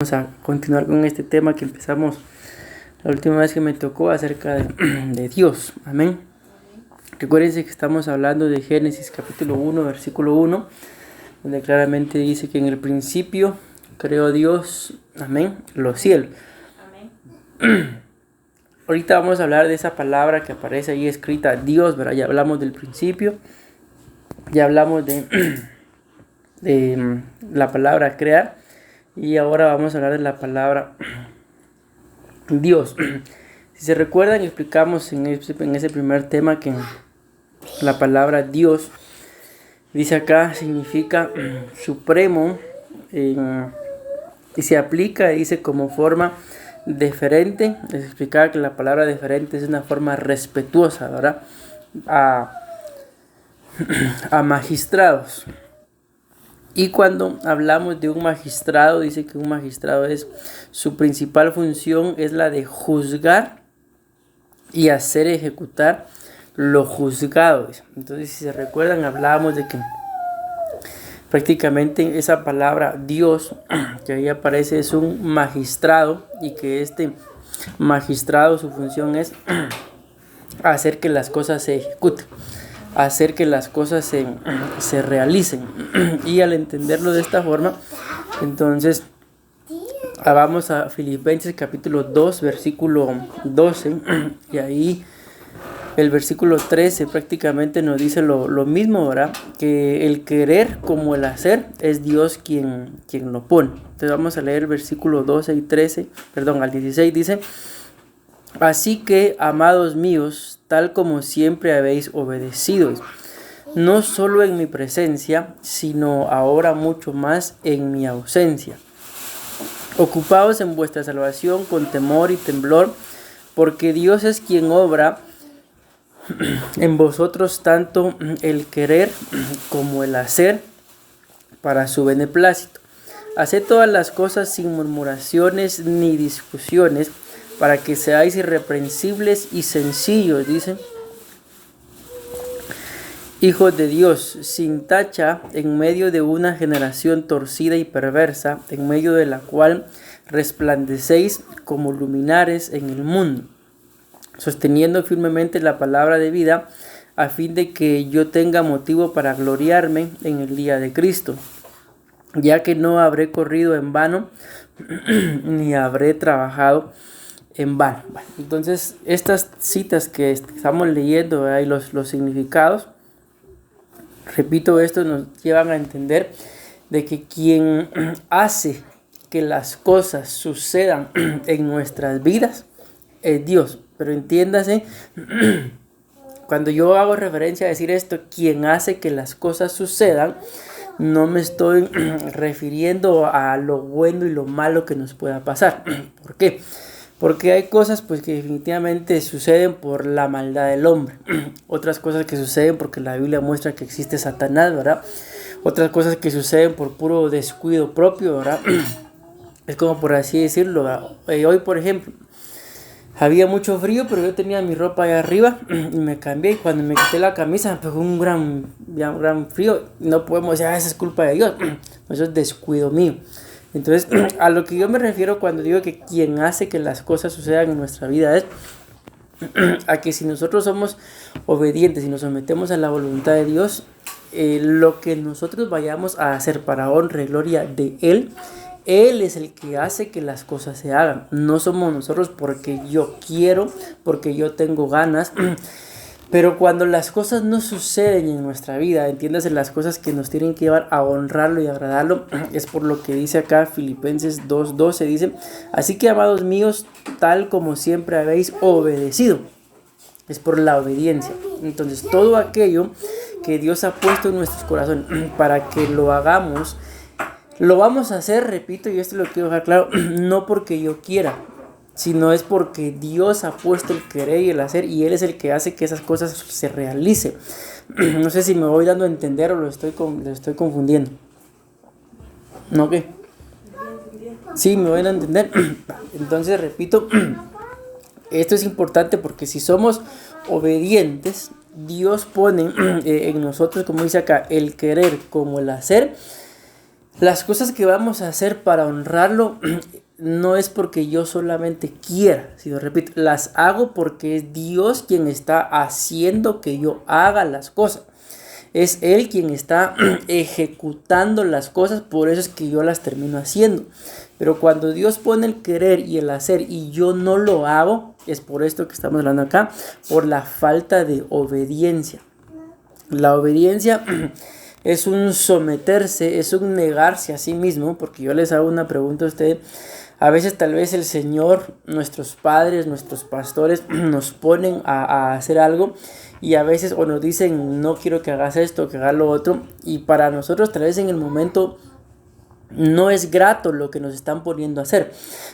Vamos a continuar con este tema que empezamos la última vez que me tocó acerca de Dios. Amén. Recuérdense que estamos hablando de Génesis capítulo 1, versículo 1, donde claramente dice que en el principio creó Dios, amén, los cielos. Amén. Ahorita vamos a hablar de esa palabra que aparece ahí escrita, Dios, ¿verdad? Ya hablamos del principio, ya hablamos de la palabra crear. Y ahora vamos a hablar de la palabra Dios. Si se recuerdan, explicamos en ese primer tema que la palabra Dios, dice acá, significa supremo, y se aplica, dice, como forma deferente. Les explicaba que la palabra deferente es una forma respetuosa, ¿verdad? A magistrados. Y cuando hablamos de un magistrado, dice que un magistrado su principal función es la de juzgar y hacer ejecutar lo juzgado. Entonces, si se recuerdan, hablábamos de que prácticamente esa palabra Dios, que ahí aparece, es un magistrado, y que este magistrado, su función es hacer que las cosas se ejecuten, hacer que las cosas se realicen. Y al entenderlo de esta forma, entonces vamos a Filipenses capítulo 2, versículo 12, y ahí el versículo 13 prácticamente nos dice lo mismo, ¿verdad? Que el querer como el hacer es Dios quien lo pone. Entonces vamos a leer el versículo 12 y 13, perdón, al 16 dice: así que, amados míos, tal como siempre habéis obedecido, no solo en mi presencia, sino ahora mucho más en mi ausencia. Ocupaos en vuestra salvación con temor y temblor, porque Dios es quien obra en vosotros tanto el querer como el hacer para su beneplácito. Haced todas las cosas sin murmuraciones ni discusiones, para que seáis irreprensibles y sencillos, dice, hijos de Dios, sin tacha, en medio de una generación torcida y perversa, en medio de la cual resplandecéis como luminares en el mundo, sosteniendo firmemente la palabra de vida, a fin de que yo tenga motivo para gloriarme en el día de Cristo, ya que no habré corrido en vano, ni habré trabajado en vano. Entonces, estas citas que estamos leyendo, ¿verdad? Y los significados, repito, esto nos llevan a entender de que quien hace que las cosas sucedan en nuestras vidas es Dios. Pero entiéndase, cuando yo hago referencia a decir esto, quien hace que las cosas sucedan, no me estoy refiriendo a lo bueno y lo malo que nos pueda pasar. ¿Por qué? Porque hay cosas pues que definitivamente suceden por la maldad del hombre. Otras cosas que suceden porque la Biblia muestra que existe Satanás, ¿verdad? Otras cosas que suceden por puro descuido propio, ¿verdad? Es como por así decirlo, ¿verdad? Hoy, por ejemplo, había mucho frío, pero yo tenía mi ropa allá arriba y me cambié. Y cuando me quité la camisa me pegó un gran frío. No podemos decir, esa es culpa de Dios. Eso es descuido mío. Entonces, a lo que yo me refiero cuando digo que quien hace que las cosas sucedan en nuestra vida es a que si nosotros somos obedientes y nos sometemos a la voluntad de Dios, lo que nosotros vayamos a hacer para honra y gloria de Él es el que hace que las cosas se hagan. No somos nosotros porque yo quiero, porque yo tengo ganas. Pero cuando las cosas no suceden en nuestra vida, entiéndase, las cosas que nos tienen que llevar a honrarlo y agradarlo, es por lo que dice acá Filipenses 2:12, dice: así que, amados míos, tal como siempre habéis obedecido. Es por la obediencia. Entonces, todo aquello que Dios ha puesto en nuestros corazones para que lo hagamos, lo vamos a hacer, repito, y esto lo quiero dejar claro, no porque yo quiera, sino es porque Dios ha puesto el querer y el hacer, y Él es el que hace que esas cosas se realicen. No sé si me voy dando a entender o lo estoy confundiendo. ¿No qué? Sí, me voy a entender. Entonces, repito, esto es importante porque si somos obedientes, Dios pone en nosotros, como dice acá, el querer como el hacer. Las cosas que vamos a hacer para honrarlo no es porque yo solamente quiera, sino repito, las hago porque es Dios quien está haciendo que yo haga las cosas. Es Él quien está ejecutando las cosas, por eso es que yo las termino haciendo. Pero cuando Dios pone el querer y el hacer y yo no lo hago, es por esto que estamos hablando acá, por la falta de obediencia. La obediencia es un someterse, es un negarse a sí mismo, porque yo les hago una pregunta a ustedes. A veces tal vez el Señor, nuestros padres, nuestros pastores nos ponen a hacer algo y a veces o nos dicen no quiero que hagas esto, que hagas lo otro, y para nosotros tal vez en el momento no es grato lo que nos están poniendo a hacer.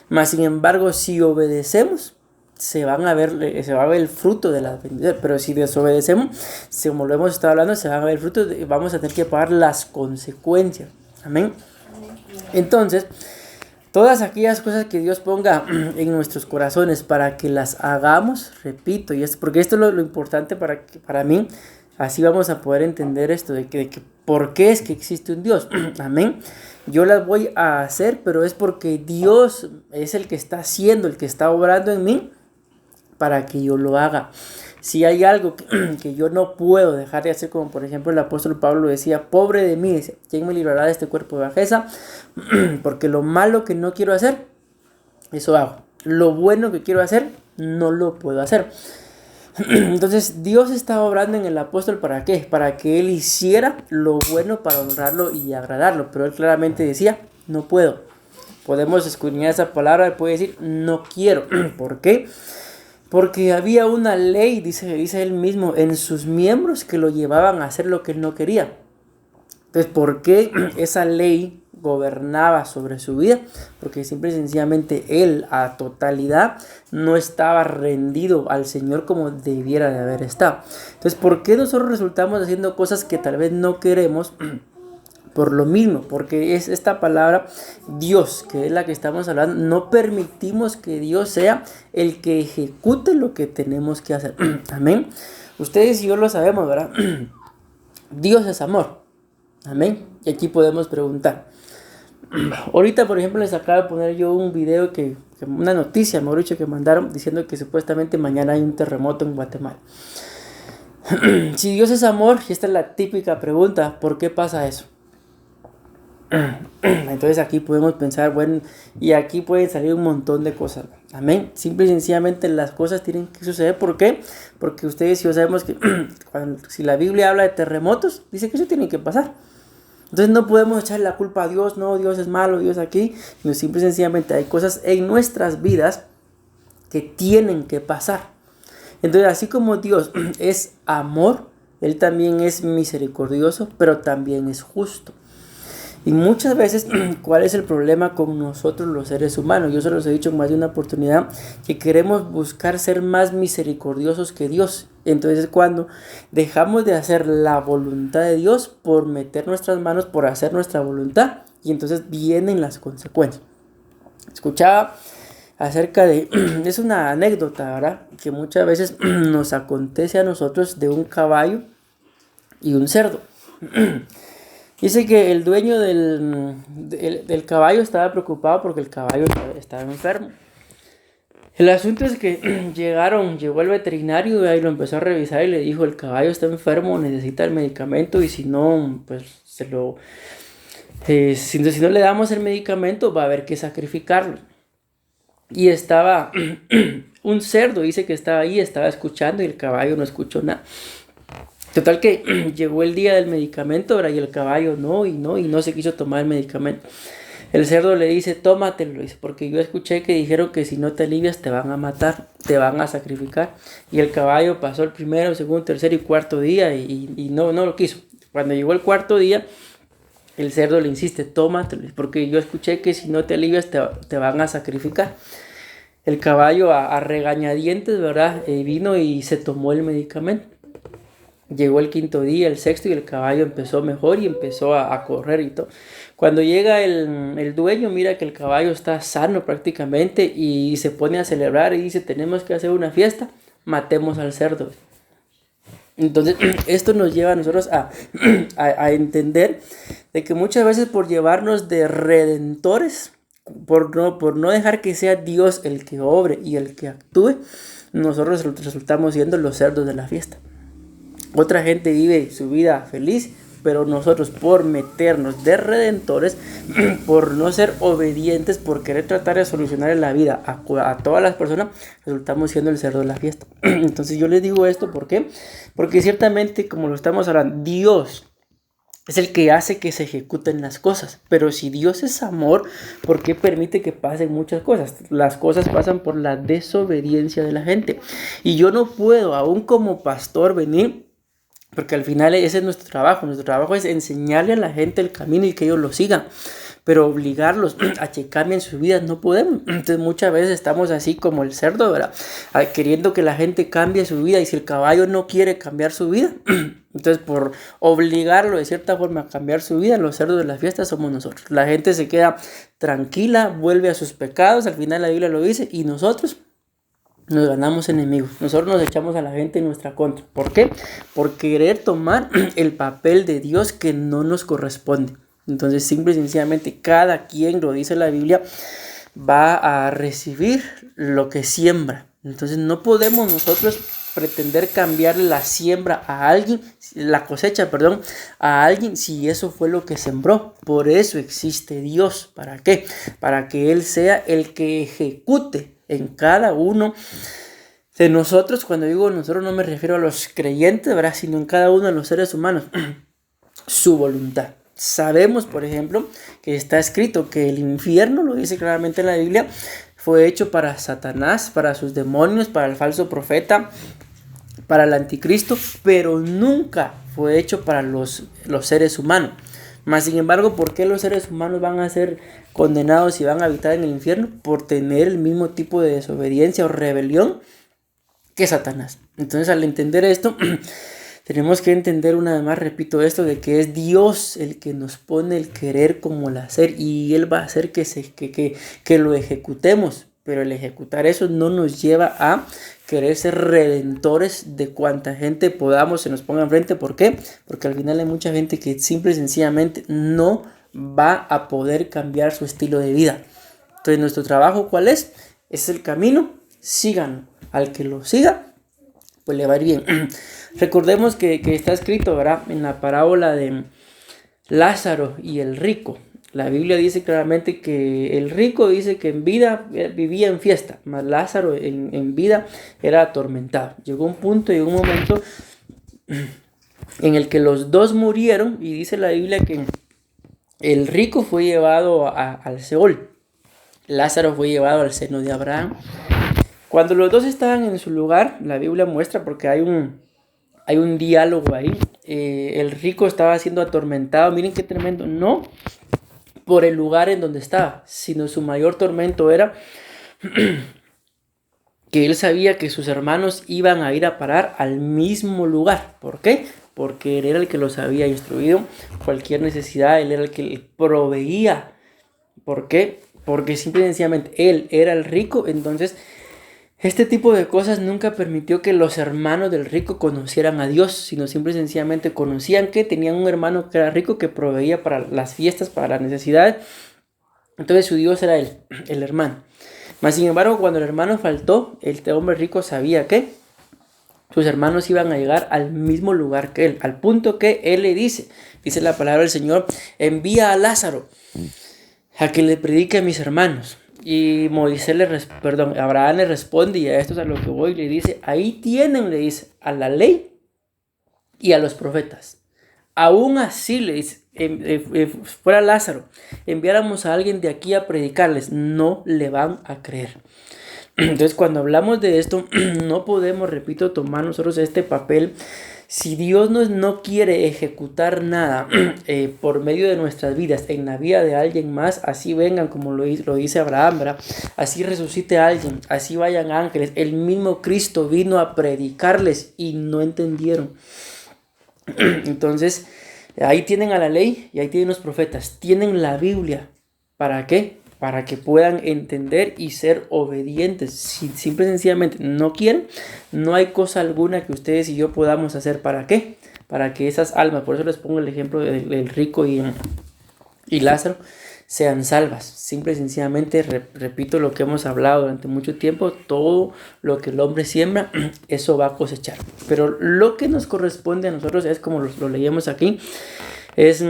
Mas sin embargo, si obedecemos, se va a ver el fruto de la bendición. Pero si desobedecemos, como lo hemos estado hablando, se va a ver el fruto, vamos a tener que pagar las consecuencias. Amén. Entonces, todas aquellas cosas que Dios ponga en nuestros corazones para que las hagamos, repito, porque esto es lo importante para mí, así vamos a poder entender esto de que por qué es que existe un Dios. Amén. Yo las voy a hacer, pero es porque Dios es el que está haciendo, el que está obrando en mí para que yo lo haga. Si hay algo que yo no puedo dejar de hacer, como por ejemplo el apóstol Pablo decía, pobre de mí, ¿quién me librará de este cuerpo de bajeza? Porque lo malo que no quiero hacer, eso hago. Lo bueno que quiero hacer, no lo puedo hacer. Entonces Dios estaba obrando en el apóstol, ¿para qué? Para que él hiciera lo bueno para honrarlo y agradarlo. Pero él claramente decía, no puedo. Podemos escudriñar esa palabra, él puede decir, no quiero. ¿Por qué? Porque había una ley, dice él mismo, en sus miembros que lo llevaban a hacer lo que él no quería. Entonces, ¿por qué esa ley gobernaba sobre su vida? Porque simple y sencillamente él a totalidad no estaba rendido al Señor como debiera de haber estado. Entonces, ¿por qué nosotros resultamos haciendo cosas que tal vez no queremos? Por lo mismo, porque es esta palabra Dios, que es la que estamos hablando, no permitimos que Dios sea el que ejecute lo que tenemos que hacer. Amén. Ustedes y yo lo sabemos, ¿verdad? Dios es amor. Amén. Y aquí podemos preguntar. Ahorita, por ejemplo, les acabo de poner yo un video una noticia, mejor dicho, que mandaron diciendo que supuestamente mañana hay un terremoto en Guatemala. Si Dios es amor, y esta es la típica pregunta, ¿por qué pasa eso? Entonces aquí podemos pensar, bueno, y aquí pueden salir un montón de cosas. Amén. Simple y sencillamente las cosas tienen que suceder. ¿Por qué? Porque ustedes y yo sabemos que si la Biblia habla de terremotos, dice que eso tiene que pasar. Entonces no podemos echarle la culpa a Dios, no, Dios es malo, Dios aquí. No, simple y sencillamente hay cosas en nuestras vidas que tienen que pasar. Entonces así como Dios es amor, Él también es misericordioso, pero también es justo. Y muchas veces, ¿cuál es el problema con nosotros los seres humanos? Yo se los he dicho en más de una oportunidad, que queremos buscar ser más misericordiosos que Dios. Entonces cuando dejamos de hacer la voluntad de Dios por meter nuestras manos, por hacer nuestra voluntad, y entonces vienen las consecuencias. Escuchaba acerca de, es una anécdota, ¿verdad? Que muchas veces nos acontece a nosotros de un caballo y un cerdo. Dice que el dueño del caballo estaba preocupado porque el caballo estaba enfermo. El asunto es que llegó el veterinario y lo empezó a revisar y le dijo, el caballo está enfermo, necesita el medicamento y si no, pues si no le damos el medicamento va a haber que sacrificarlo. Y estaba un cerdo, dice que estaba ahí, estaba escuchando y el caballo no escuchó nada. Total que llegó el día del medicamento, ¿verdad? Y el caballo no se quiso tomar el medicamento. El cerdo le dice, tómatelo, dice, porque yo escuché que dijeron que si no te alivias te van a matar, te van a sacrificar. Y el caballo pasó el primero, segundo, tercer y cuarto día y no lo quiso. Cuando llegó el cuarto día, el cerdo le insiste, tómatelo, porque yo escuché que si no te alivias te van a sacrificar. El caballo a regañadientes, ¿verdad? Vino y se tomó el medicamento. Llegó el quinto día, el sexto, y el caballo empezó mejor y empezó a correr y todo. Cuando llega el dueño, mira que el caballo está sano prácticamente y se pone a celebrar y dice, tenemos que hacer una fiesta, matemos al cerdo. Entonces, esto nos lleva a nosotros a entender de que muchas veces por llevarnos de redentores, por no dejar que sea Dios el que obre y el que actúe, nosotros resultamos siendo los cerdos de la fiesta. Otra gente vive su vida feliz, pero nosotros por meternos de redentores, por no ser obedientes, por querer tratar de solucionar la vida a todas las personas, resultamos siendo el cerdo de la fiesta. Entonces yo les digo esto, ¿por qué? Porque ciertamente, como lo estamos hablando, Dios es el que hace que se ejecuten las cosas. Pero si Dios es amor, ¿por qué permite que pasen muchas cosas? Las cosas pasan por la desobediencia de la gente. Y yo no puedo, aún como pastor, venir, porque al final ese es nuestro trabajo. Nuestro trabajo es enseñarle a la gente el camino y que ellos lo sigan. Pero obligarlos a que cambien sus vidas no podemos. Entonces muchas veces estamos así como el cerdo, ¿verdad? Queriendo que la gente cambie su vida. Y si el caballo no quiere cambiar su vida, entonces por obligarlo de cierta forma a cambiar su vida, los cerdos de la fiesta somos nosotros. La gente se queda tranquila, vuelve a sus pecados. Al final la Biblia lo dice. Y nosotros nos ganamos enemigos. Nosotros nos echamos a la gente en nuestra contra. ¿Por qué? Por querer tomar el papel de Dios que no nos corresponde. Entonces, simple y sencillamente, cada quien, lo dice la Biblia, va a recibir lo que siembra. Entonces, no podemos nosotros pretender cambiar la siembra a alguien, la cosecha, perdón, a alguien si eso fue lo que sembró. Por eso existe Dios. ¿Para qué? Para que Él sea el que ejecute en cada uno de nosotros. Cuando digo nosotros no me refiero a los creyentes, ¿verdad? Sino en cada uno de los seres humanos, su voluntad. Sabemos, por ejemplo, que está escrito que el infierno, lo dice claramente en la Biblia, fue hecho para Satanás, para sus demonios, para el falso profeta, para el anticristo, pero nunca fue hecho para los seres humanos. Mas, sin embargo, ¿por qué los seres humanos van a ser condenados y van a habitar en el infierno? Por tener el mismo tipo de desobediencia o rebelión que Satanás. Entonces, al entender esto, tenemos que entender una vez más, repito esto, de que es Dios el que nos pone el querer como el hacer, y Él va a hacer que lo ejecutemos. Pero el ejecutar eso no nos lleva a querer ser redentores de cuanta gente podamos se nos ponga enfrente. ¿Por qué? Porque al final hay mucha gente que simple y sencillamente no va a poder cambiar su estilo de vida. Entonces, nuestro trabajo, ¿cuál es? Es el camino, síganlo. Al que lo siga, pues le va a ir bien. Recordemos que está escrito, ¿verdad?, en la parábola de Lázaro y el rico. La Biblia dice claramente que el rico dice que en vida vivía en fiesta, mas Lázaro en vida era atormentado. Llegó un punto y un momento en el que los dos murieron, y dice la Biblia que el rico fue llevado al Seol. Lázaro fue llevado al seno de Abraham. Cuando los dos estaban en su lugar, la Biblia muestra, porque hay un diálogo ahí, el rico estaba siendo atormentado. Miren qué tremendo, no por el lugar en donde estaba, sino su mayor tormento era que él sabía que sus hermanos iban a ir a parar al mismo lugar. ¿Por qué? Porque él era el que los había instruido. Cualquier necesidad, él era el que proveía. ¿Por qué? Porque simple y sencillamente él era el rico. Entonces, este tipo de cosas nunca permitió que los hermanos del rico conocieran a Dios, sino simple y sencillamente conocían que tenían un hermano que era rico, que proveía para las fiestas, para las necesidades. Entonces su Dios era él, el hermano. Mas sin embargo, cuando el hermano faltó, este hombre rico sabía que sus hermanos iban a llegar al mismo lugar que él, al punto que él le dice la palabra del Señor: envía a Lázaro a que le predique a mis hermanos. Y Abraham le responde, y a esto es a lo que voy, le dice: ahí tienen, le dice, a la ley y a los profetas. Aún así, le dice, fuera Lázaro, enviáramos a alguien de aquí a predicarles, no le van a creer. Entonces, cuando hablamos de esto, no podemos, repito, tomar nosotros este papel. Si Dios no quiere ejecutar nada por medio de nuestras vidas, en la vida de alguien más, así vengan, como lo dice Abraham, ¿verdad?, así resucite a alguien, así vayan ángeles. El mismo Cristo vino a predicarles y no entendieron. Entonces, ahí tienen a la ley y ahí tienen los profetas, tienen la Biblia. ¿Para qué? Para que puedan entender y ser obedientes. Si simple y sencillamente no quieren, no hay cosa alguna que ustedes y yo podamos hacer. ¿Para qué? Para que esas almas, por eso les pongo el ejemplo del rico y y Lázaro sean salvas. Simple y sencillamente, repito lo que hemos hablado durante mucho tiempo, todo lo que el hombre siembra, eso va a cosechar. Pero lo que nos corresponde a nosotros es, como lo leíamos aquí, es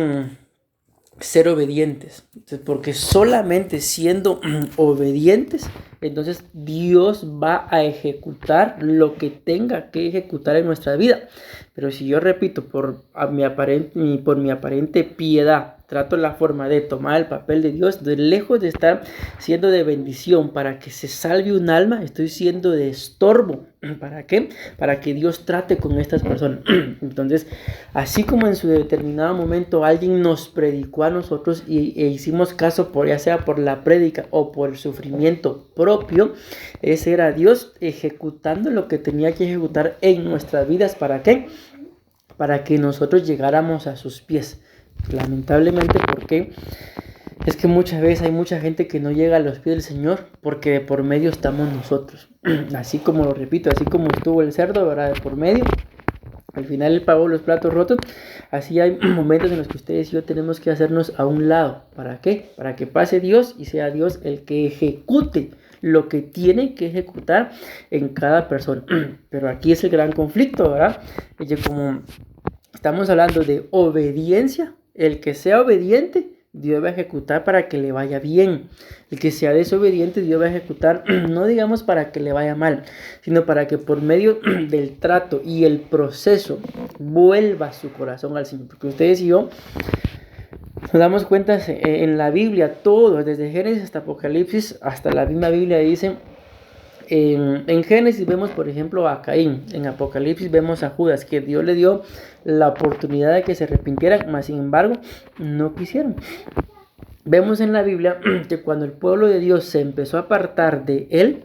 ser obedientes. Entonces, porque solamente siendo obedientes, entonces Dios va a ejecutar lo que tenga que ejecutar en nuestra vida. Pero si yo repito, por mi aparente piedad, trato la forma de tomar el papel de Dios, de lejos de estar siendo de bendición para que se salve un alma, estoy siendo de estorbo. ¿Para qué? Para que Dios trate con estas personas. Entonces, así como en su determinado momento alguien nos predicó a nosotros e hicimos caso, ya sea por la prédica o por el sufrimiento propio, ese era Dios ejecutando lo que tenía que ejecutar en nuestras vidas. ¿Para qué? Para que nosotros llegáramos a sus pies. Lamentablemente, porque es que muchas veces hay mucha gente que no llega a los pies del Señor porque de por medio estamos nosotros. Así como lo repito, así como estuvo el cerdo, ¿verdad? De por medio. Al final él pagó los platos rotos. Así hay momentos en los que ustedes y yo tenemos que hacernos a un lado. ¿Para qué? Para que pase Dios y sea Dios el que ejecute lo que tiene que ejecutar en cada persona. Pero aquí es el gran conflicto, ¿verdad? Y como estamos hablando de obediencia, el que sea obediente, Dios va a ejecutar para que le vaya bien. El que sea desobediente, Dios va a ejecutar, no digamos para que le vaya mal, sino para que por medio del trato y el proceso vuelva su corazón al Señor. Porque ustedes y yo nos damos cuenta en la Biblia, todo, desde Génesis hasta Apocalipsis, hasta la misma Biblia dice. En Génesis vemos, por ejemplo, a Caín. En Apocalipsis vemos a Judas, que Dios le dio la oportunidad de que se arrepintieran, mas sin embargo no quisieron. Vemos en la Biblia que cuando el pueblo de Dios se empezó a apartar de él,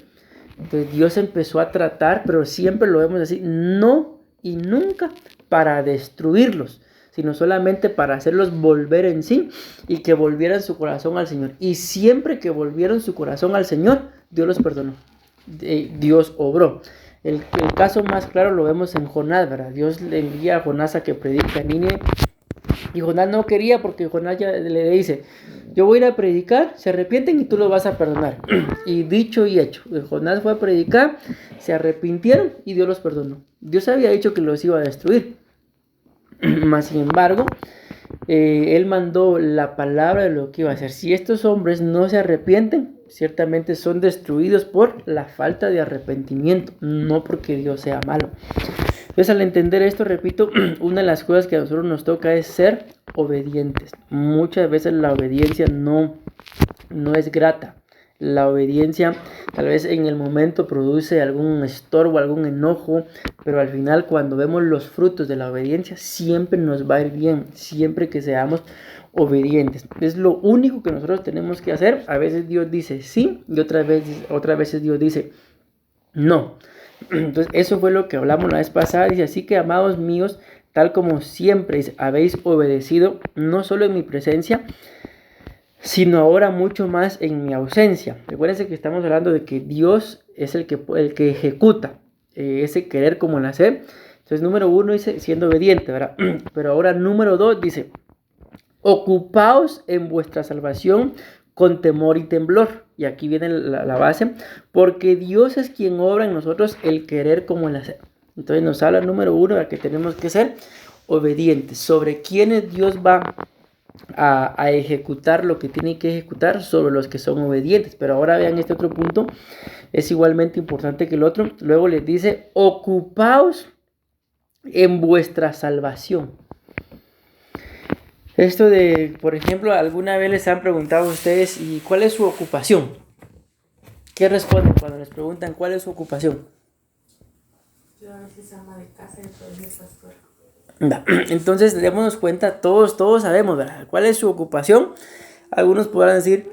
entonces Dios empezó a tratar, pero siempre lo vemos así, no y nunca para destruirlos, sino solamente para hacerlos volver en sí y que volvieran su corazón al Señor. Y siempre que volvieron su corazón al Señor, Dios los perdonó. Dios obró. El caso más claro lo vemos en Jonás, ¿verdad? Dios le envía a Jonás a que predique a Nínive y Jonás no quería, porque Jonás ya le dice: yo voy a ir a predicar, se arrepienten y tú los vas a perdonar. Y dicho y hecho, Jonás fue a predicar, se arrepintieron y Dios los perdonó. Dios había dicho que los iba a destruir, mas sin embargo él mandó la palabra de lo que iba a hacer. Si estos hombres no se arrepienten, ciertamente son destruidos por la falta de arrepentimiento, no porque Dios sea malo. Entonces, al entender esto, repito, una de las cosas que a nosotros nos toca es ser obedientes. Muchas veces la obediencia no es grata. La obediencia tal vez en el momento produce algún estorbo, algún enojo, pero al final, cuando vemos los frutos de la obediencia, siempre nos va a ir bien, siempre que seamos obedientes. Es lo único que nosotros tenemos que hacer. A veces Dios dice sí y otras veces Dios dice no. Entonces, eso fue lo que hablamos la vez pasada. Dice: así que, amados míos, tal como siempre habéis obedecido, no solo en mi presencia, sino ahora mucho más en mi ausencia. Recuérdense que estamos hablando de que Dios es el que ejecuta ese querer como el hacer. Entonces, número 1 dice siendo obediente, ¿verdad? Pero ahora número 2 dice: ocupaos en vuestra salvación con temor y temblor. Y aquí viene la base: porque Dios es quien obra en nosotros el querer como el hacer. Entonces nos habla número 1 de que tenemos que ser obedientes. Sobre quienes Dios va a ejecutar lo que tiene que ejecutar, sobre los que son obedientes. Pero ahora vean este otro punto, es igualmente importante que el otro. Luego les dice: ocupaos en vuestra salvación. Esto de, por ejemplo, alguna vez les han preguntado a ustedes: ¿y cuál es su ocupación? ¿Qué responden cuando les preguntan cuál es su ocupación? Yo a veces ama de casa y soy pastor. Entonces, démonos cuenta, todos sabemos, ¿verdad?, cuál es su ocupación. Algunos podrán decir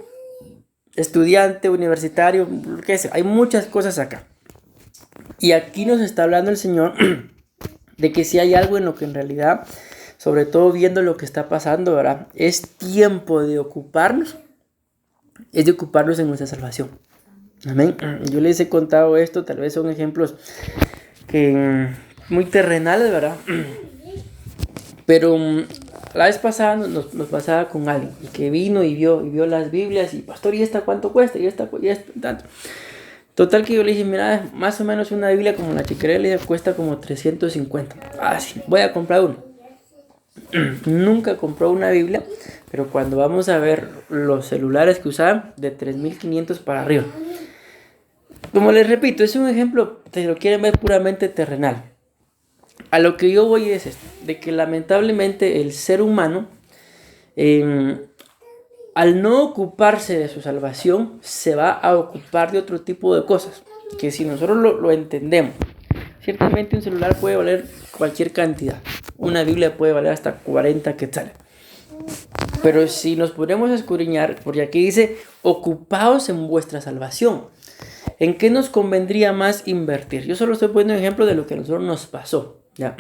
estudiante, universitario, qué sé, hay muchas cosas acá. Y aquí nos está hablando el Señor de que si hay algo en lo que en realidad, sobre todo viendo lo que está pasando, ¿verdad?, es tiempo de ocuparnos, es de ocuparnos en nuestra salvación. Amén. Yo les he contado esto, tal vez son ejemplos que muy terrenales, ¿verdad? Pero la vez pasada nos pasaba con alguien que vino y vio las Biblias y pastor, ¿y esta cuánto cuesta? ¿Y esta tanto? Total que yo le dije, mira, más o menos una Biblia como la que quería leer cuesta como 350. Ah, sí, voy a comprar una. Nunca compró una Biblia, pero cuando vamos a ver los celulares que usaban, de 3.500 para arriba. Como les repito, es un ejemplo, si lo quieren ver puramente terrenal. A lo que yo voy es esto, de que lamentablemente el ser humano, al no ocuparse de su salvación, se va a ocupar de otro tipo de cosas, que si nosotros lo entendemos, ciertamente un celular puede valer cualquier cantidad, una Biblia puede valer hasta 40 quetzales, pero si nos ponemos a escudriñar, porque aquí dice, ocupaos en vuestra salvación, ¿en qué nos convendría más invertir? Yo solo estoy poniendo un ejemplo de lo que a nosotros nos pasó. ¿Ya?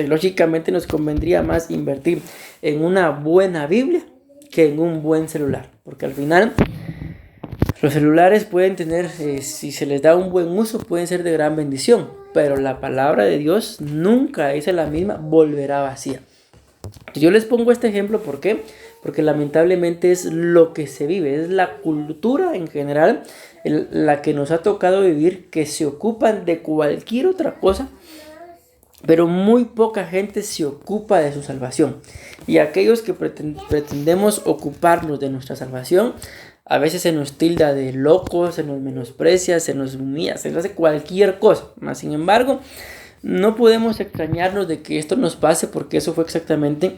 Lógicamente nos convendría más invertir en una buena Biblia que en un buen celular, porque al final los celulares pueden tener, si se les da un buen uso, pueden ser de gran bendición, pero la palabra de Dios nunca es la misma, volverá vacía. Yo les pongo este ejemplo, ¿por qué? Porque lamentablemente es lo que se vive, es la cultura en general la que nos ha tocado vivir, que se ocupan de cualquier otra cosa, pero muy poca gente se ocupa de su salvación. Y aquellos que pretendemos ocuparnos de nuestra salvación, a veces se nos tilda de locos, se nos menosprecia, se nos humilla, se nos hace cualquier cosa. Mas, sin embargo, no podemos extrañarnos de que esto nos pase, porque eso fue exactamente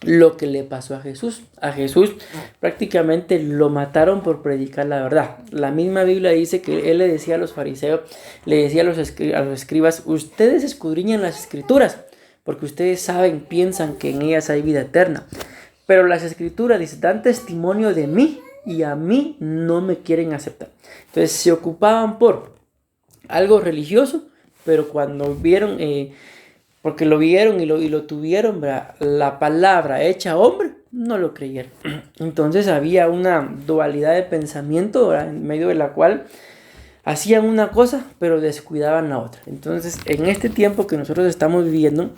lo que le pasó a Jesús. A Jesús prácticamente lo mataron por predicar la verdad. La misma Biblia dice que él le decía a los fariseos, le decía a los escribas, ustedes escudriñan las escrituras, porque ustedes saben, piensan que en ellas hay vida eterna. Pero las escrituras, dice, dan testimonio de mí y a mí no me quieren aceptar. Entonces se ocupaban por algo religioso, pero cuando vieron... porque lo vieron y lo tuvieron, ¿verdad? La palabra hecha hombre, no lo creyeron. Entonces había una dualidad de pensamiento, ¿verdad? En medio de la cual hacían una cosa, pero descuidaban la otra. Entonces, en este tiempo que nosotros estamos viviendo,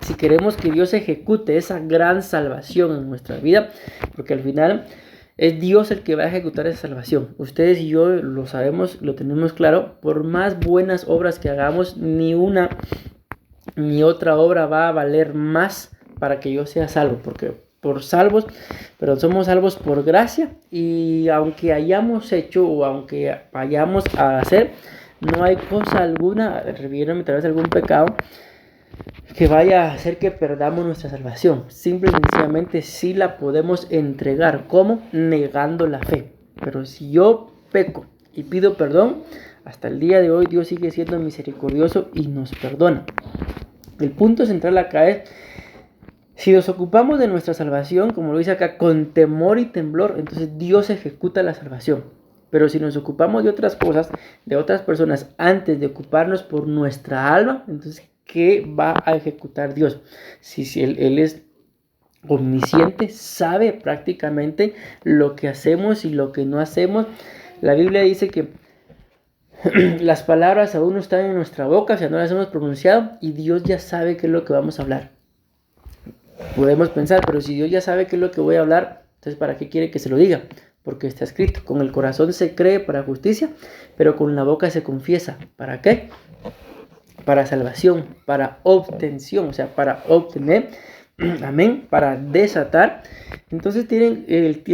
si queremos que Dios ejecute esa gran salvación en nuestra vida, porque al final es Dios el que va a ejecutar esa salvación. Ustedes y yo lo sabemos, lo tenemos claro, por más buenas obras que hagamos, ni una ni otra obra va a valer más para que yo sea salvo, porque pero somos salvos por gracia, y aunque hayamos hecho o aunque vayamos a hacer, no hay cosa alguna, refiriéndome tal vez a algún pecado, que vaya a hacer que perdamos nuestra salvación. Simple y sencillamente sí la podemos entregar. ¿Cómo? Negando la fe. Pero si yo peco y pido perdón, hasta el día de hoy Dios sigue siendo misericordioso y nos perdona. El punto central acá es, si nos ocupamos de nuestra salvación, como lo dice acá, con temor y temblor, entonces Dios ejecuta la salvación. Pero si nos ocupamos de otras cosas, de otras personas, antes de ocuparnos por nuestra alma, entonces, ¿qué va a ejecutar Dios? Si Él es omnisciente, sabe prácticamente lo que hacemos y lo que no hacemos. La Biblia dice que las palabras aún no están en nuestra boca, o sea, no las hemos pronunciado, y Dios ya sabe qué es lo que vamos a hablar. Podemos pensar, pero si Dios ya sabe qué es lo que voy a hablar, entonces ¿para qué quiere que se lo diga? Porque está escrito, con el corazón se cree para justicia, pero con la boca se confiesa. ¿Para qué? Para salvación, para obtención, o sea, para obtener, amén, para desatar. Entonces tienen el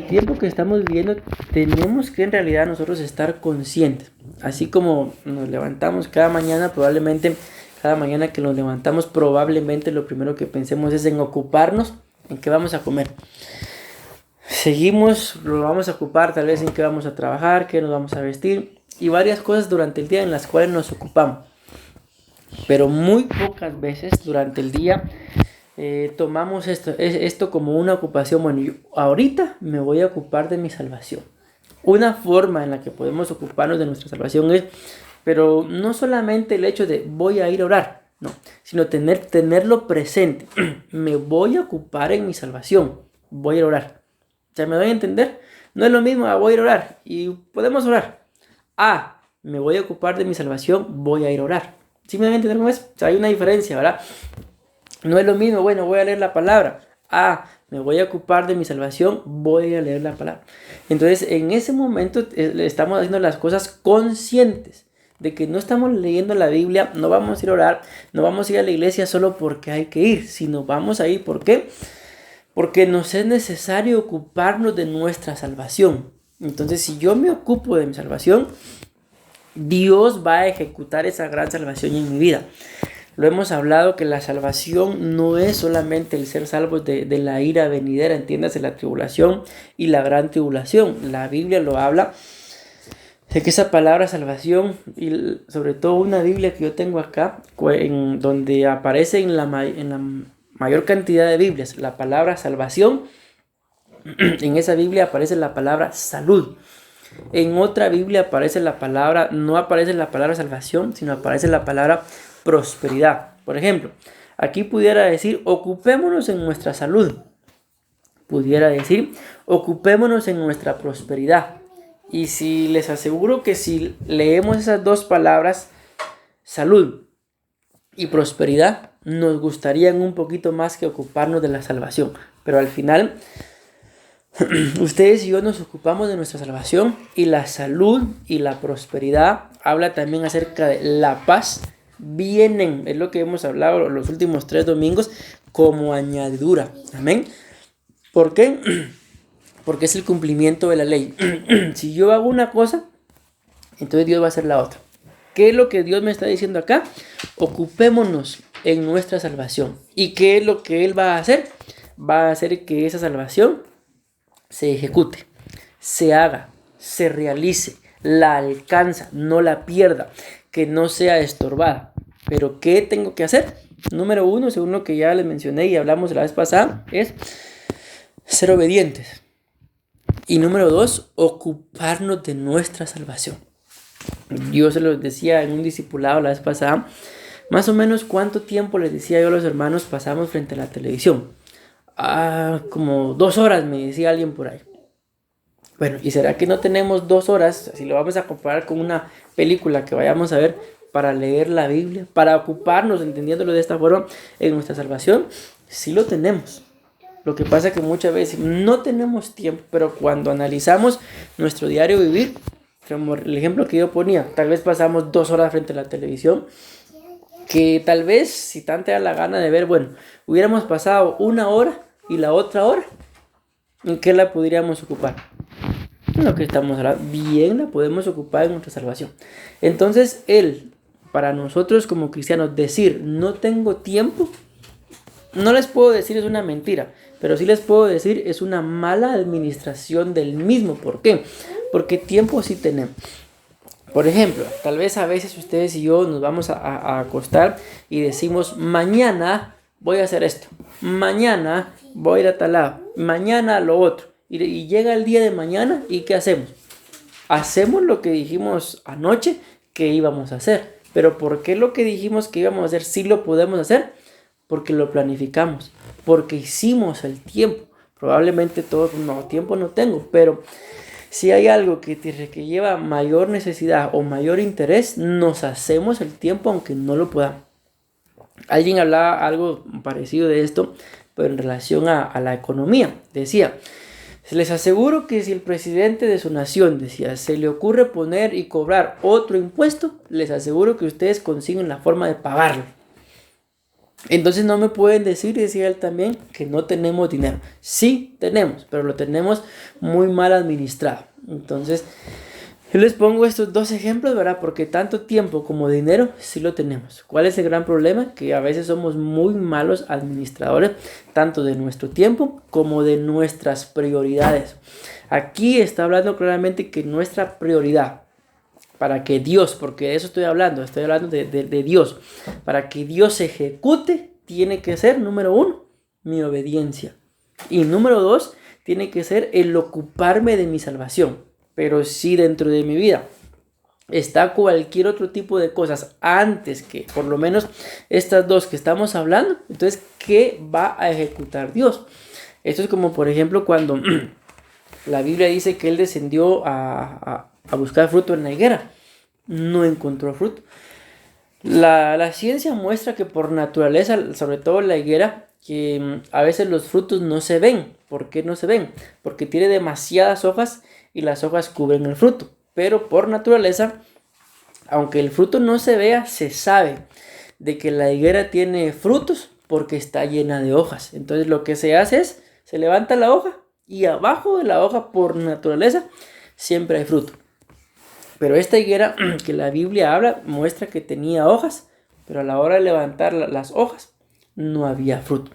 tiempo que estamos viviendo, tenemos que en realidad nosotros estar conscientes. Así como nos levantamos cada mañana, probablemente cada mañana que nos levantamos, probablemente lo primero que pensemos es en ocuparnos en qué vamos a comer. Seguimos, lo vamos a ocupar tal vez en qué vamos a trabajar, qué nos vamos a vestir y varias cosas durante el día en las cuales nos ocupamos. Pero muy pocas veces durante el día tomamos esto como una ocupación. Bueno, yo ahorita me voy a ocupar de mi salvación. Una forma en la que podemos ocuparnos de nuestra salvación es, pero no solamente el hecho de voy a ir a orar, no, sino tenerlo presente. Me voy a ocupar en mi salvación, voy a ir a orar. ¿Ya me doy a entender? No es lo mismo, voy a ir a orar y podemos orar. Me voy a ocupar de mi salvación, voy a ir a orar. ¿Sí me doy a entender cómo es? O sea, hay una diferencia, ¿verdad? No es lo mismo, bueno, voy a leer la palabra. Me voy a ocupar de mi salvación, voy a leer la palabra. Entonces, en ese momento estamos haciendo las cosas conscientes de que no estamos leyendo la Biblia, no vamos a ir a orar, no vamos a ir a la iglesia solo porque hay que ir, sino vamos a ir, ¿por qué? Porque nos es necesario ocuparnos de nuestra salvación. Entonces, si yo me ocupo de mi salvación, Dios va a ejecutar esa gran salvación en mi vida. Lo hemos hablado que la salvación no es solamente el ser salvos de la ira venidera, entiéndase, la tribulación y la gran tribulación. La Biblia lo habla de que esa palabra salvación, y sobre todo una Biblia que yo tengo acá, donde aparece en la mayor cantidad de Biblias la palabra salvación, en esa Biblia aparece la palabra salud. En otra Biblia aparece no aparece la palabra salvación, sino aparece la palabra prosperidad. Por ejemplo, aquí pudiera decir, ocupémonos en nuestra salud. Pudiera decir, ocupémonos en nuestra prosperidad. Y si les aseguro que si leemos esas dos palabras, salud y prosperidad, nos gustarían un poquito más que ocuparnos de la salvación. Pero al final, ustedes y yo nos ocupamos de nuestra salvación, y la salud y la prosperidad habla también acerca de la paz. Vienen, es lo que hemos hablado los últimos 3 domingos, como añadidura. Amén. ¿Por qué? Porque es el cumplimiento de la ley. Si yo hago una cosa, entonces Dios va a hacer la otra. ¿Qué es lo que Dios me está diciendo acá? Ocupémonos en nuestra salvación. ¿Y qué es lo que Él va a hacer? Va a hacer que esa salvación se ejecute, se haga, se realice, la alcanza, no la pierda, que no sea estorbada. Pero ¿qué tengo que hacer? Número 1, según lo que ya les mencioné y hablamos la vez pasada, es ser obedientes. Y número 2, ocuparnos de nuestra salvación. Yo se los decía en un discipulado la vez pasada, más o menos cuánto tiempo les decía yo a los hermanos pasamos frente a la televisión. Como 2 horas, me decía alguien por ahí. Bueno, ¿y será que no tenemos 2 horas, si lo vamos a comparar con una película que vayamos a ver, para leer la Biblia, para ocuparnos, entendiéndolo de esta forma, en nuestra salvación? Sí lo tenemos. Lo que pasa es que muchas veces no tenemos tiempo, pero cuando analizamos nuestro diario vivir, como el ejemplo que yo ponía, tal vez pasamos 2 horas frente a la televisión, que tal vez, si tanto da la gana de ver, bueno, hubiéramos pasado 1 hora y la otra hora, ¿en qué la podríamos ocupar? En lo que estamos hablando, bien la podemos ocupar en nuestra salvación. Entonces, para nosotros como cristianos, decir no tengo tiempo, no les puedo decir es una mentira, pero sí les puedo decir es una mala administración del mismo. ¿Por qué? Porque tiempo sí tenemos. Por ejemplo, tal vez a veces ustedes y yo nos vamos a acostar y decimos, mañana voy a hacer esto, mañana voy a ir a tal lado, mañana lo otro. Y llega el día de mañana, ¿y qué hacemos? Hacemos lo que dijimos anoche que íbamos a hacer. Pero ¿por qué lo que dijimos que íbamos a hacer sí lo podemos hacer? Porque lo planificamos, porque hicimos el tiempo. Probablemente todos, tiempo no tengo, pero si hay algo que lleva mayor necesidad o mayor interés, nos hacemos el tiempo aunque no lo podamos. Alguien hablaba algo parecido de esto, pero en relación a la economía. Decía, les aseguro que si el presidente de su nación, decía, se le ocurre poner y cobrar otro impuesto, les aseguro que ustedes consiguen la forma de pagarlo. Entonces no me pueden decir, decía él también, que no tenemos dinero. Sí tenemos, pero lo tenemos muy mal administrado. Entonces yo les pongo estos 2 ejemplos, ¿verdad? Porque tanto tiempo como dinero sí lo tenemos. ¿Cuál es el gran problema? Que a veces somos muy malos administradores, tanto de nuestro tiempo como de nuestras prioridades. Aquí está hablando claramente que nuestra prioridad, para que Dios, porque de eso estoy hablando de Dios, para que Dios se ejecute, tiene que ser, número 1, mi obediencia. Y número 2, tiene que ser el ocuparme de mi salvación. Pero si dentro de mi vida está cualquier otro tipo de cosas antes que por lo menos estas 2 que estamos hablando, entonces ¿qué va a ejecutar Dios? Esto es como por ejemplo cuando la Biblia dice que Él descendió a buscar fruto en la higuera. No encontró fruto. La ciencia muestra que por naturaleza, sobre todo la higuera, que a veces los frutos no se ven. ¿Por qué no se ven? Porque tiene demasiadas hojas y las hojas cubren el fruto. Pero por naturaleza, aunque el fruto no se vea, se sabe de que la higuera tiene frutos porque está llena de hojas. Entonces lo que se hace es, se levanta la hoja y abajo de la hoja por naturaleza siempre hay fruto. Pero esta higuera que la Biblia habla muestra que tenía hojas, pero a la hora de levantar las hojas no había fruto.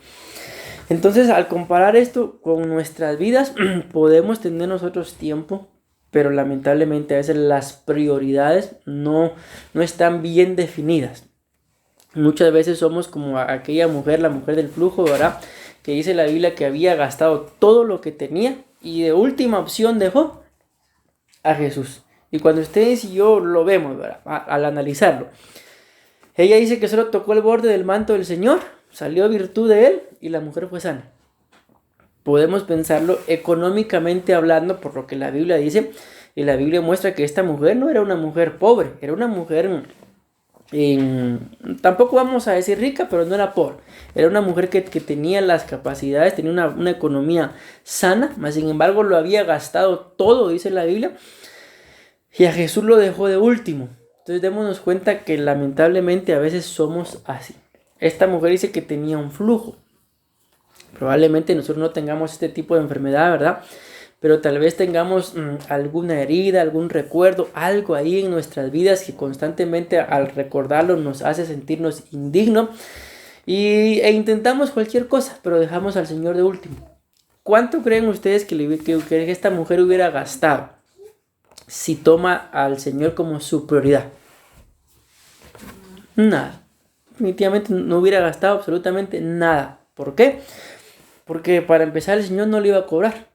Entonces, al comparar esto con nuestras vidas, podemos tener nosotros tiempo, pero lamentablemente a veces las prioridades no están bien definidas. Muchas veces somos como aquella mujer, la mujer del flujo, ¿verdad? Que dice la Biblia que había gastado todo lo que tenía y de última opción dejó a Jesús. Y cuando ustedes y yo lo vemos, ¿verdad? Al analizarlo, ella dice que solo tocó el borde del manto del Señor, salió virtud de él y la mujer fue sana. Podemos pensarlo económicamente hablando por lo que la Biblia dice, y la Biblia muestra que esta mujer no era una mujer pobre, era una mujer, tampoco vamos a decir rica, pero no era pobre. Era una mujer que tenía las capacidades, tenía una economía sana, mas sin embargo lo había gastado todo, dice la Biblia, y a Jesús lo dejó de último. Entonces démonos cuenta que lamentablemente a veces somos así. Esta mujer dice que tenía un flujo. Probablemente nosotros no tengamos este tipo de enfermedad, ¿verdad? Pero tal vez tengamos alguna herida, algún recuerdo, algo ahí en nuestras vidas que constantemente al recordarlo nos hace sentirnos indignos. E intentamos cualquier cosa, pero dejamos al Señor de último. ¿Cuánto creen ustedes que esta mujer hubiera gastado si toma al Señor como su prioridad? Nada. Definitivamente no hubiera gastado absolutamente nada. ¿Por qué? Porque para empezar el Señor no le iba a cobrar.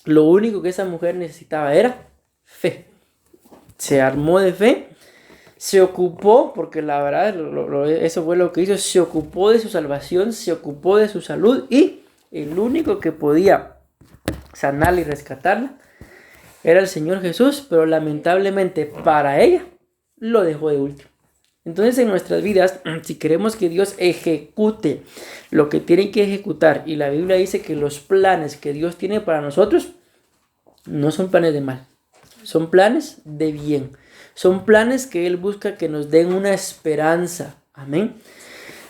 Lo único que esa mujer necesitaba era fe. Se armó de fe, se ocupó, porque la verdad eso fue lo que hizo, se ocupó de su salvación, se ocupó de su salud y el único que podía sanarla y rescatarla era el Señor Jesús, pero lamentablemente para ella lo dejó de último. Entonces en nuestras vidas, si queremos que Dios ejecute lo que tiene que ejecutar, y la Biblia dice que los planes que Dios tiene para nosotros no son planes de mal, son planes de bien, son planes que Él busca que nos den una esperanza, amén.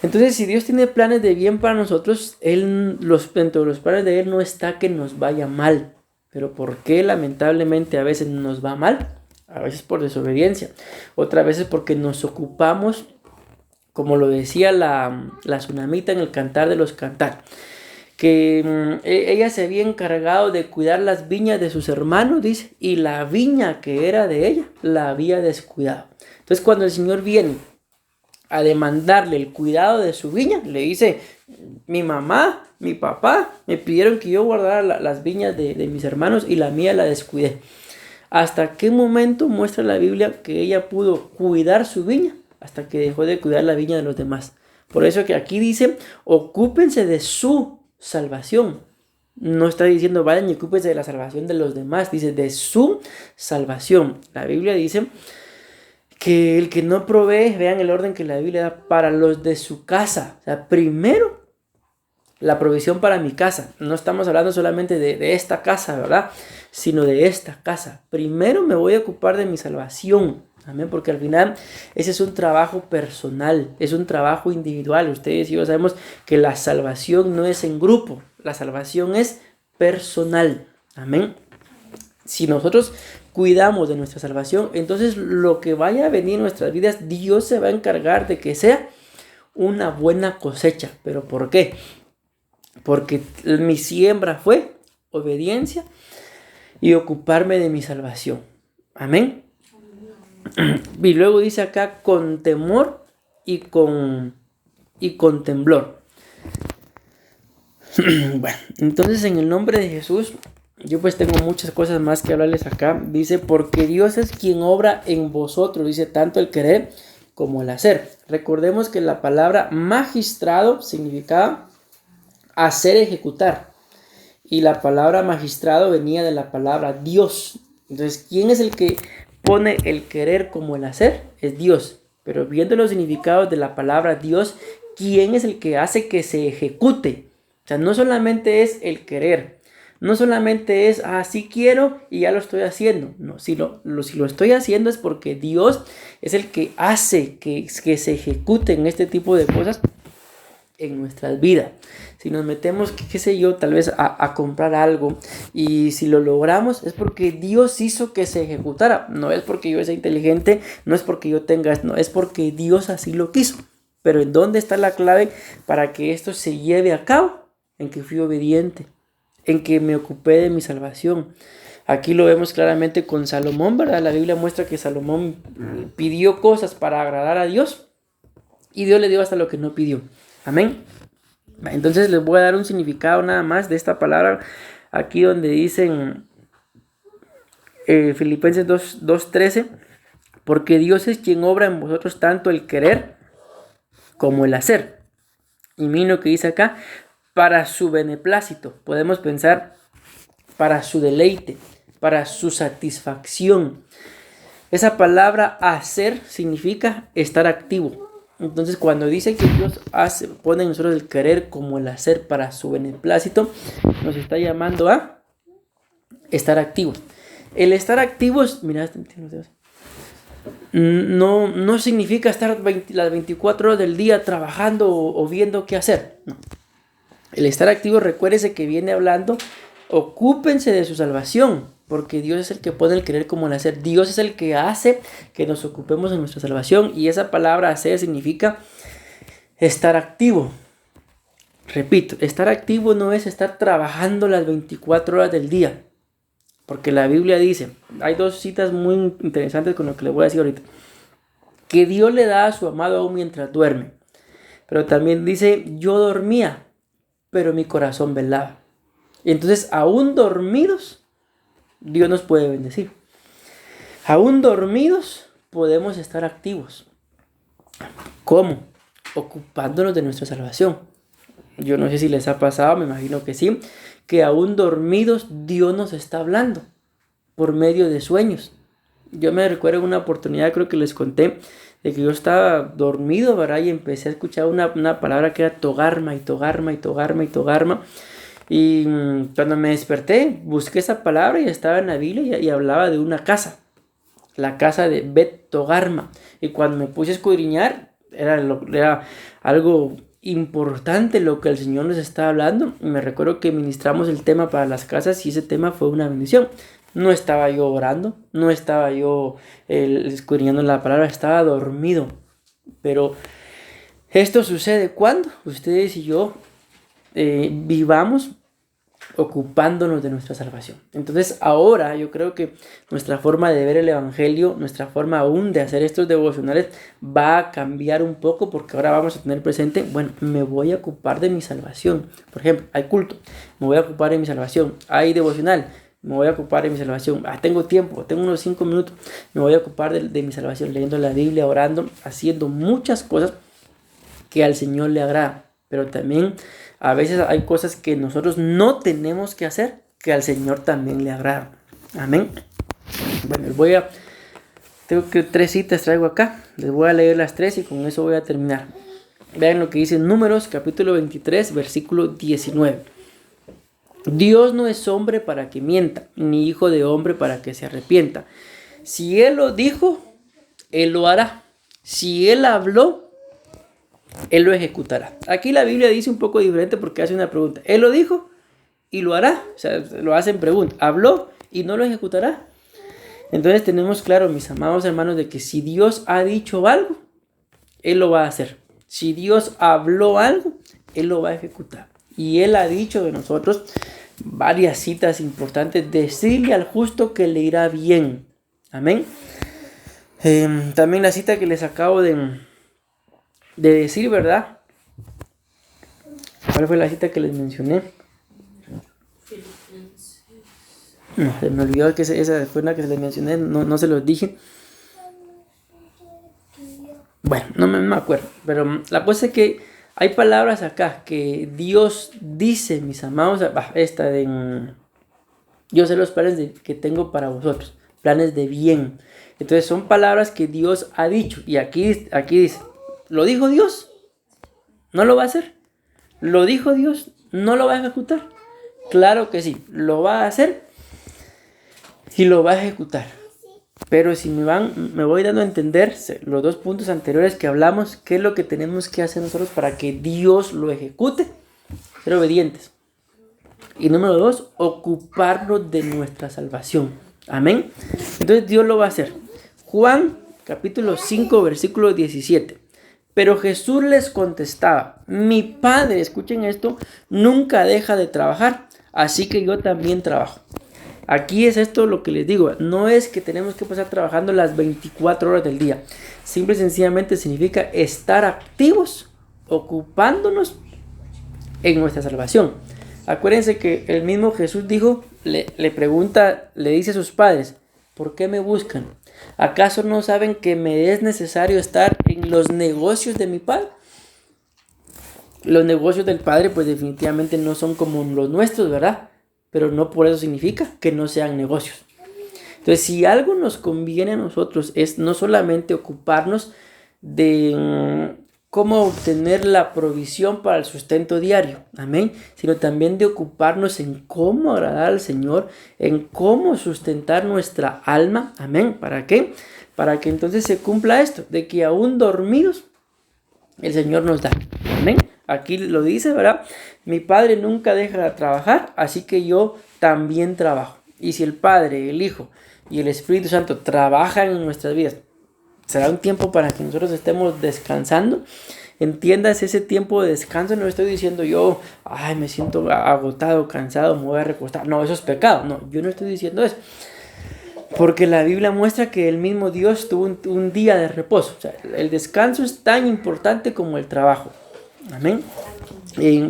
Entonces si Dios tiene planes de bien para nosotros, dentro de los planes de Él no está que nos vaya mal. Pero ¿por qué lamentablemente a veces nos va mal? A veces por desobediencia, otras veces porque nos ocupamos, como lo decía la tsunamita en el Cantar de los Cantar, que ella se había encargado de cuidar las viñas de sus hermanos, dice, y la viña que era de ella la había descuidado. Entonces cuando el Señor viene a demandarle el cuidado de su viña, le dice: mi mamá, mi papá me pidieron que yo guardara las viñas de mis hermanos y la mía la descuidé. ¿Hasta qué momento muestra la Biblia que ella pudo cuidar su viña? Hasta que dejó de cuidar la viña de los demás. Por eso que aquí dice: ocúpense de su salvación. No está diciendo vayan y ocúpense de la salvación de los demás, dice de su salvación. La Biblia dice que el que no provee, vean el orden que la Biblia da, para los de su casa. O sea, primero la provisión para mi casa. No estamos hablando solamente de esta casa, ¿verdad? Sino de esta casa. Primero me voy a ocupar de mi salvación. Amén, porque al final ese es un trabajo personal, es un trabajo individual. Ustedes y yo sabemos que la salvación no es en grupo, la salvación es personal. Amén. Si nosotros cuidamos de nuestra salvación, entonces lo que vaya a venir en nuestras vidas, Dios se va a encargar de que sea una buena cosecha. ¿Pero por qué? Porque mi siembra fue obediencia y ocuparme de mi salvación. Amén. Y luego dice acá: con temor y con temblor. Bueno, entonces en el nombre de Jesús, yo pues tengo muchas cosas más que hablarles acá. Dice: porque Dios es quien obra en vosotros, dice, tanto el querer como el hacer. Recordemos que la palabra magistrado significaba hacer, ejecutar. Y la palabra magistrado venía de la palabra Dios. Entonces, ¿quién es el que pone el querer como el hacer? Es Dios. Pero viendo los significados de la palabra Dios, ¿quién es el que hace que se ejecute? O sea, no solamente es el querer, no solamente es, sí quiero y ya lo estoy haciendo. No, si lo estoy haciendo es porque Dios es el que hace que se ejecuten este tipo de cosas en nuestras vidas. Si nos metemos, qué sé yo, tal vez a comprar algo, y si lo logramos es porque Dios hizo que se ejecutara. No es porque yo sea inteligente, no es porque yo tenga, no, es porque Dios así lo quiso. Pero ¿en dónde está la clave para que esto se lleve a cabo? En que fui obediente, en que me ocupé de mi salvación. Aquí lo vemos claramente con Salomón, ¿verdad? La Biblia muestra que Salomón pidió cosas para agradar a Dios y Dios le dio hasta lo que no pidió. Amén. Entonces les voy a dar un significado nada más de esta palabra. Aquí donde dicen Filipenses 2:13, porque Dios es quien obra en vosotros tanto el querer como el hacer. Y miren lo que dice acá, para su beneplácito. Podemos pensar para su deleite, para su satisfacción. Esa palabra hacer significa estar activo. Entonces cuando dice que Dios pone en nosotros el querer como el hacer para su beneplácito, nos está llamando a estar activos. El estar activos, mira, no significa estar las 24 horas del día trabajando o viendo qué hacer. No. El estar activo, recuérdese que viene hablando, ocúpense de su salvación, porque Dios es el que pone el querer como el hacer. Dios es el que hace que nos ocupemos de nuestra salvación, y esa palabra hacer significa estar activo. Repito, estar activo no es estar trabajando las 24 horas del día, porque la Biblia dice, hay dos citas muy interesantes con lo que le voy a decir ahorita, que Dios le da a su amado aún mientras duerme, pero también dice, yo dormía, pero mi corazón velaba. Y entonces, aún dormidos, Dios nos puede bendecir. Aún dormidos, podemos estar activos. ¿Cómo? Ocupándonos de nuestra salvación. Yo no sé si les ha pasado, me imagino que sí, que aún dormidos Dios nos está hablando por medio de sueños. Yo me recuerdo en una oportunidad, creo que les conté, de que yo estaba dormido, ¿verdad? Y empecé a escuchar una palabra que era togarma y togarma y togarma y togarma. Y cuando me desperté, busqué esa palabra y estaba en la Biblia y hablaba de una casa, la casa de Bet Togarma. Y cuando me puse a escudriñar, era algo importante lo que el Señor nos estaba hablando. Y me recuerdo que ministramos el tema para las casas y ese tema fue una bendición. No estaba yo orando, no estaba yo escudriñando la palabra, estaba dormido. Pero esto sucede cuando ustedes y yo vivamos ocupándonos de nuestra salvación. Entonces ahora yo creo que nuestra forma de ver el evangelio, nuestra forma aún de hacer estos devocionales va a cambiar un poco, porque ahora vamos a tener presente, bueno, me voy a ocupar de mi salvación. Por ejemplo, hay culto, me voy a ocupar de mi salvación. Hay devocional, me voy a ocupar de mi salvación. Tengo tiempo, tengo unos 5 minutos, me voy a ocupar de mi salvación, leyendo la Biblia, orando, haciendo muchas cosas que al Señor le agrada. Pero también a veces hay cosas que nosotros no tenemos que hacer, que al Señor también le agrada. Amén. Bueno, tengo que 3 citas traigo acá. Les voy a leer las 3 y con eso voy a terminar. Vean lo que dice Números, capítulo 23, versículo 19. Dios no es hombre para que mienta, ni hijo de hombre para que se arrepienta. Si Él lo dijo, Él lo hará. Si Él habló, Él lo ejecutará. Aquí la Biblia dice un poco diferente porque hace una pregunta. Él lo dijo y lo hará. O sea, lo hace en pregunta. Habló y no lo ejecutará. Entonces tenemos claro, mis amados hermanos, de que si Dios ha dicho algo, Él lo va a hacer. Si Dios habló algo, Él lo va a ejecutar. Y Él ha dicho de nosotros varias citas importantes. Decirle al justo que le irá bien. Amén. También la cita que les acabo de decir, ¿verdad? ¿Cuál fue la cita que les mencioné? No, se me olvidó que esa fue una que les mencioné, no se los dije. Bueno, no me acuerdo, pero la cosa es que hay palabras acá que Dios dice, mis amados, esta de yo sé los planes que tengo para vosotros, planes de bien. Entonces son palabras que Dios ha dicho. Y aquí dice, ¿lo dijo Dios? ¿No lo va a hacer? ¿Lo dijo Dios? ¿No lo va a ejecutar? Claro que sí, lo va a hacer y lo va a ejecutar. Pero si me voy dando a entender los 2 puntos anteriores que hablamos, ¿qué es lo que tenemos que hacer nosotros para que Dios lo ejecute? Ser obedientes. Y número 2, ocuparnos de nuestra salvación. Amén. Entonces Dios lo va a hacer. Juan capítulo 5 versículo 17. Pero Jesús les contestaba, mi Padre, escuchen esto, nunca deja de trabajar, así que yo también trabajo. Aquí es esto lo que les digo, no es que tenemos que pasar trabajando las 24 horas del día. Simple y sencillamente significa estar activos, ocupándonos en nuestra salvación. Acuérdense que el mismo Jesús dijo, le dice a sus padres, ¿por qué me buscan? ¿Acaso no saben que me es necesario estar en los negocios de mi Padre? Los negocios del Padre pues definitivamente no son como los nuestros, ¿verdad? Pero no por eso significa que no sean negocios. Entonces, si algo nos conviene a nosotros es no solamente ocuparnos de cómo obtener la provisión para el sustento diario, amén, sino también de ocuparnos en cómo agradar al Señor, en cómo sustentar nuestra alma, amén. ¿Para qué? Para que entonces se cumpla esto, de que aún dormidos el Señor nos da, amén. Aquí lo dice, ¿verdad? Mi Padre nunca deja de trabajar, así que yo también trabajo. Y si el Padre, el Hijo y el Espíritu Santo trabajan en nuestras vidas, será un tiempo para que nosotros estemos descansando. Entiendas ese tiempo de descanso. No estoy diciendo yo, me siento agotado, cansado, me voy a recostar. No, eso es pecado. No, yo no estoy diciendo eso. Porque la Biblia muestra que el mismo Dios tuvo un día de reposo. O sea, el descanso es tan importante como el trabajo. Amén.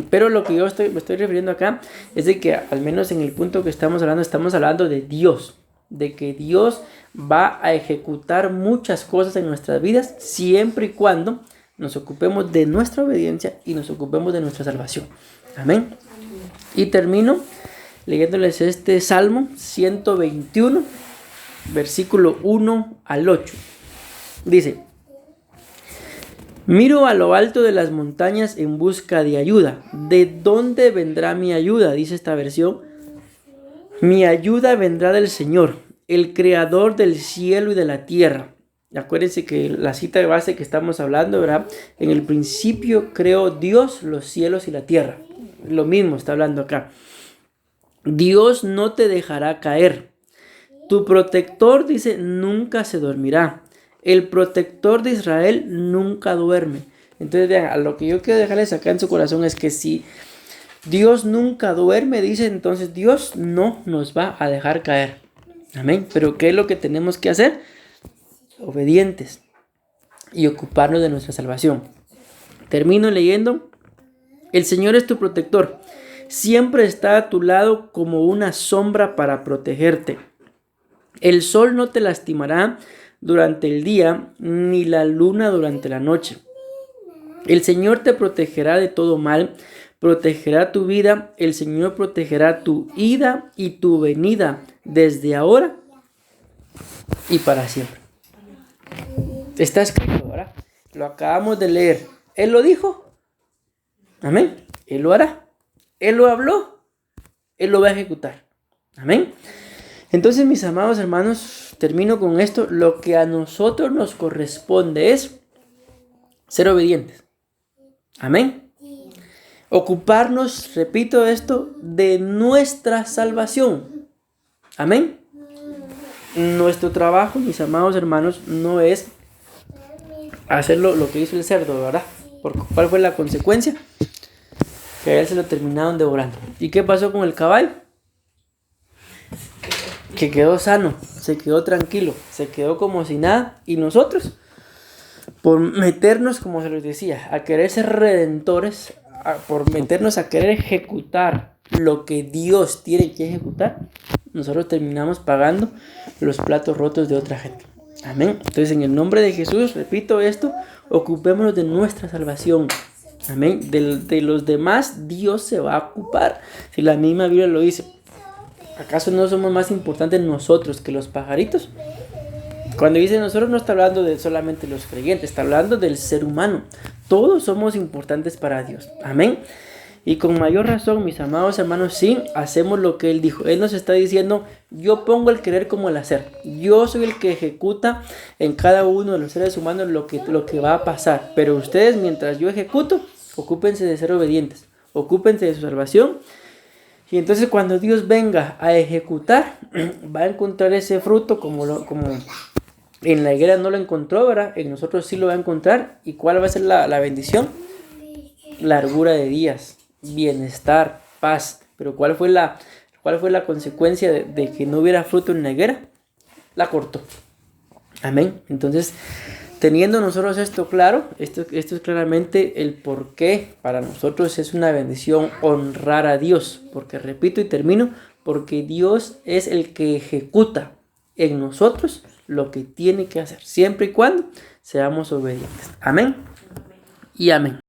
Pero lo que yo me estoy refiriendo acá es de que al menos en el punto que estamos hablando de Dios. De que Dios va a ejecutar muchas cosas en nuestras vidas siempre y cuando nos ocupemos de nuestra obediencia y nos ocupemos de nuestra salvación. Amén. Y termino leyéndoles este Salmo 121, versículo 1 al 8. Dice, miro a lo alto de las montañas en busca de ayuda. ¿De dónde vendrá mi ayuda? Dice esta versión. Mi ayuda vendrá del Señor, el creador del cielo y de la tierra. Acuérdense que la cita de base que estamos hablando, ¿verdad? En el principio creó Dios los cielos y la tierra. Lo mismo está hablando acá. Dios no te dejará caer. Tu protector, dice, nunca se dormirá. El protector de Israel nunca duerme. Entonces, vean, a lo que yo quiero dejarles acá en su corazón es que si Dios nunca duerme, dice, entonces Dios no nos va a dejar caer. Amén. Pero ¿qué es lo que tenemos que hacer? Obedientes y ocuparnos de nuestra salvación. Termino leyendo. El Señor es tu protector. Siempre está a tu lado como una sombra para protegerte. El sol no te lastimará durante el día, ni la luna durante la noche. El Señor te protegerá de todo mal. Protegerá tu vida, el Señor protegerá tu ida y tu venida desde ahora y para siempre. Está escrito, ¿verdad? Lo acabamos de leer. Él lo dijo. Amén. Él lo hará. Él lo habló. Él lo va a ejecutar. Amén. Entonces, mis amados hermanos, termino con esto. Lo que a nosotros nos corresponde es ser obedientes. Amén. Ocuparnos, repito esto, de nuestra salvación. Amén. Nuestro trabajo, mis amados hermanos, no es hacer lo que hizo el cerdo, ¿verdad? Porque ¿cuál fue la consecuencia? Que a él se lo terminaron devorando. ¿Y qué pasó con el caballo? Que quedó sano, se quedó tranquilo, se quedó como si nada. Y nosotros, por meternos, como se les decía, a querer ser redentores, por meternos a querer ejecutar lo que Dios tiene que ejecutar, nosotros terminamos pagando los platos rotos de otra gente. Amén. Entonces, en el nombre de Jesús, repito esto, ocupémonos de nuestra salvación. Amén. De los demás, Dios se va a ocupar. Si la misma Biblia lo dice. ¿Acaso no somos más importantes nosotros que los pajaritos? Cuando dice nosotros no está hablando de solamente los creyentes, está hablando del ser humano. Todos somos importantes para Dios. Amén. Y con mayor razón, mis amados hermanos, sí, hacemos lo que Él dijo. Él nos está diciendo, yo pongo el querer como el hacer. Yo soy el que ejecuta en cada uno de los seres humanos lo que va a pasar. Pero ustedes, mientras yo ejecuto, ocúpense de ser obedientes. Ocúpense de su salvación. Y entonces cuando Dios venga a ejecutar, va a encontrar ese fruto como en la higuera no lo encontró, ¿verdad? En nosotros sí lo va a encontrar. ¿Y cuál va a ser la bendición? Largura de días, bienestar, paz. Pero ¿cuál fue la consecuencia de que no hubiera fruto en la higuera? La cortó. Amén. Entonces, teniendo nosotros esto claro, esto es claramente el por qué para nosotros es una bendición honrar a Dios. Porque repito y termino, porque Dios es el que ejecuta en nosotros lo que tiene que hacer, siempre y cuando seamos obedientes. Amén y amén.